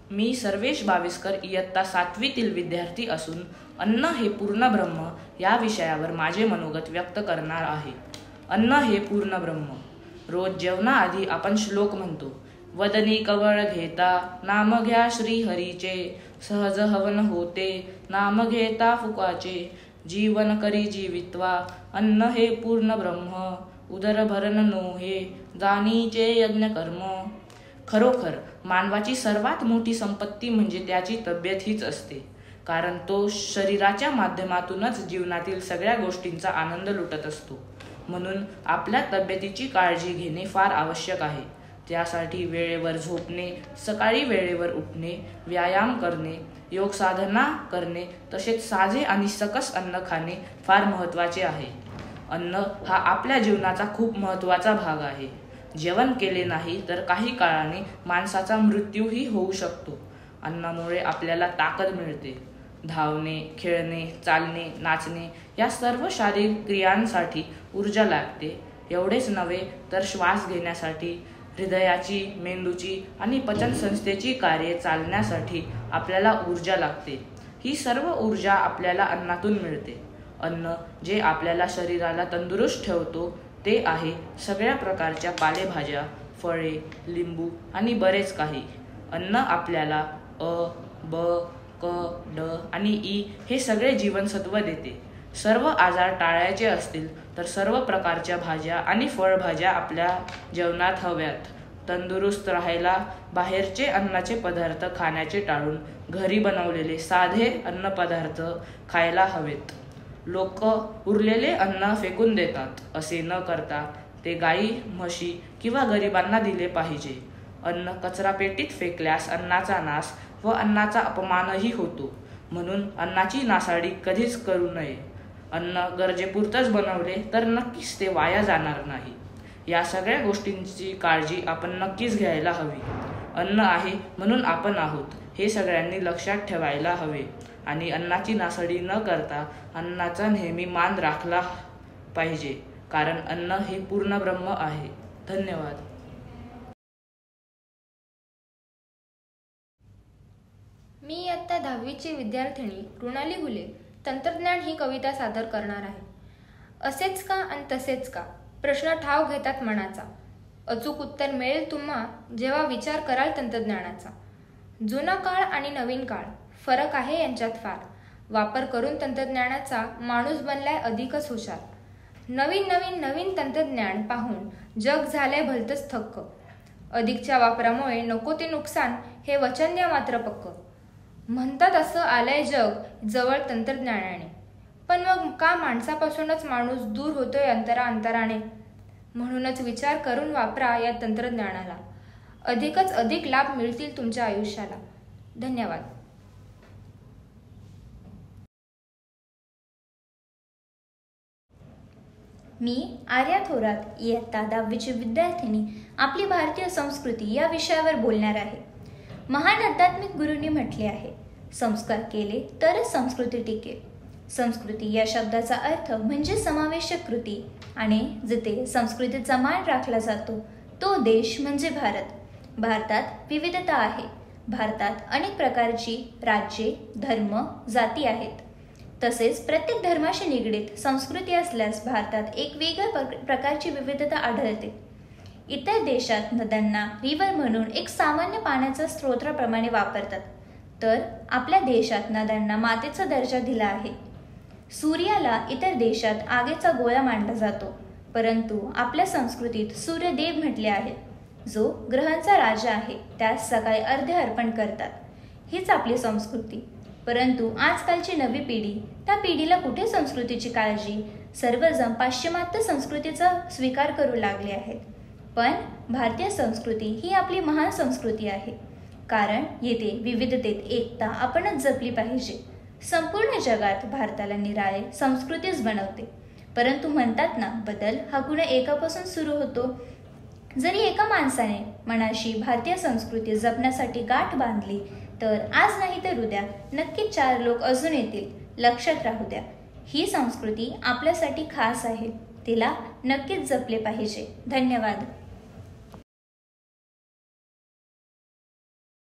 मी सर्वेश बाविस्कर इयत्ता 7वीतील विद्यार्थी असून अन्न हे पूर्ण ब्रह्म या विषयावर माझे मनोगत व्यक्त करणार आहे. अन्न हे पूर्ण ब्रह्म. रोज जेवणाआधी आपण श्लोक म्हणतो. वदनी कवळ घेता नाम घ्या श्री हरीचे, सहज हवन होते नाम घेता फुकाचे, जीवन करी जीवित्वा अन्न हे पूर्ण ब्रह्म, उदर भरण नोहे जाणीचे यज्ञ कर्म. खरोखर मानवाची सर्वात मोठी संपत्ती म्हणजे त्याची तब्येत हीच असते, कारण तो शरीराच्या माध्यमातूनच जीवनातील सगळ्या गोष्टींचा आनंद लुटत असतो. म्हणून आपल्या तब्येतीची काळजी घेणे फार आवश्यक आहे. त्यासाठी वेळेवर झोपणे, सकाळी वेळेवर उठणे, व्यायाम करणे, योग साधना करणे तसेच साधे आणि सकस अन्न खाणे फार महत्त्वाचे आहे. अन्न हा आपल्या जीवनाचा खूप महत्त्वाचा भाग आहे. जेवण केले नाही तर काही काळाने माणसाचा मृत्यूही होऊ शकतो. अन्नामुळे आपल्याला ताकद मिळते. धावणे, खेळणे, चालणे, नाचणे या सर्व शारीरिक क्रियांसाठी ऊर्जा लागते. एवढेच नव्हे तर श्वास घेण्यासाठी, हृदयाची, मेंदूची आणि पचनसंस्थेची कार्ये चालण्यासाठी आपल्याला ऊर्जा लागते. ही सर्व ऊर्जा आपल्याला अन्नातून मिळते. अन्न जे आपल्याला शरीराला तंदुरुस्त ठेवतो ते आहे सगळ्या प्रकारच्या पालेभाज्या, फळे, लिंबू आणि बरेच काही. अन्न आपल्याला अ, ब, क, ड आणि ई हे सगळे जीवनसत्व देते. सर्व आजार टाळायचे असतील तर सर्व प्रकारच्या भाज्या आणि फळभाज्या आपल्या जेवणात हव्यात. तंदुरुस्त राहायला बाहेरचे अन्नाचे पदार्थ खाण्याचे टाळून घरी बनवलेले साधे अन्नपदार्थ खायला हवेत. लोक उरलेले अन्न फेकून देतात. असे न करता ते गाई, म्हशी किंवा गरिबांना दिले पाहिजे. अन्न कचरापेटीत फेकल्यास अन्नाचा नाश व अन्नाचा अपमानही होतो. म्हणून अन्नाची नासाडी कधीच करू नये. अन्न गरजेपुरतंच बनवले तर नक्कीच ते वाया जाणार नाही. या सगळ्या गोष्टींची काळजी आपण नक्कीच घ्यायला हवी. अन्न आहे म्हणून आपण आहोत हे सगळ्यांनी लक्षात ठेवायला हवे आणि अन्नाची नासाडी न करता अन्नाचा नेहमी मान राखला पाहिजे, कारण अन्न हे पूर्ण ब्रह्म आहे. धन्यवाद. मी इयत्ता 10वीची विद्यार्थिनी कृणाली घुले तंत्रज्ञान ही कविता सादर करणार आहे. असेच का आणि तसेच का प्रश्न ठाव घेतात मनाचा. अचूक उत्तर मिळेल तुम्हा जेव्हा विचार कराल तंत्रज्ञानाचा. जुना काळ आणि नवीन काळ फरक आहे यांच्यात फार. वापर करून तंत्रज्ञानाचा माणूस बनलाय अधिकच हुशार. नवीन नवीन नवीन तंत्रज्ञान पाहून जग झालंय भलतंच थक्क. अधिकच्या वापरामुळे नको ते नुकसान हे वचन द्या मात्र पक्क. म्हणतात असं आलंय जग जवळ तंत्रज्ञानाने, पण मग का माणसापासूनच माणूस दूर होतोय अंतराने. म्हणूनच विचार करून वापरा या तंत्रज्ञानाला. अधिकच अधिक लाभ मिळतील तुमच्या आयुष्याला. धन्यवाद. मी आर्या थोरात इयत्ता 10वीची विद्यार्थिनी आपली भारतीय संस्कृती या विषयावर बोलणार आहे. महान आध्यात्मिक गुरूंनी म्हटले आहे, संस्कार केले तरच संस्कृती टिकेल. संस्कृती या शब्दाचा अर्थ म्हणजे समावेशक कृती आणि जिथे संस्कृतीचा मान राखला जातो तो देश म्हणजे भारत. भारतात विविधता आहे. भारतात अनेक प्रकारची राज्ये, धर्म, जाती आहेत. तसेच प्रत्येक धर्माशी निगडीत संस्कृती असल्यास भारतात एक वेगळ्या प्रकारची विविधता आढळते. इतर देशात नद्यांना रिव्हर म्हणून एक सामान्य पाण्याचा स्रोताप्रमाणे वापरतात, तर आपल्या देशात नद्यांना मातेचा दर्जा दिला आहे. सूर्याला इतर देशात आगीचा गोळा मानला जातो, परंतु आपल्या संस्कृतीत सूर्यदेव म्हटले आहे. जो ग्रहांचा राजा आहे त्यास सकाळी अर्घ्य अर्पण करतात. हीच आपली संस्कृती. परंतु आजकालची नवी पिढी, त्या पिढीला कुठे संस्कृतीची काळजी. सर्वजण पाश्चिमात्य संस्कृतीचा स्वीकार करू लागले आहेत. पण भारतीय संस्कृती ही आपली महान संस्कृती आहे, कारण येथे विविधतेत एकता आपणच जपली पाहिजे. संपूर्ण जगात भारताला निराळे संस्कृतीच बनवते. परंतु म्हणतात ना, बदल हा कुणा एकापासून सुरू होतो. जरी एका माणसाने मनाशी भारतीय संस्कृती जपण्यासाठी गाठ बांधली तर आज नाही तर उद्या नक्कीच 4 लोक अजून येतील. लक्षात राहू द्या, ही संस्कृती आपल्यासाठी खास आहे. तिला नक्कीच जपले पाहिजे. धन्यवाद.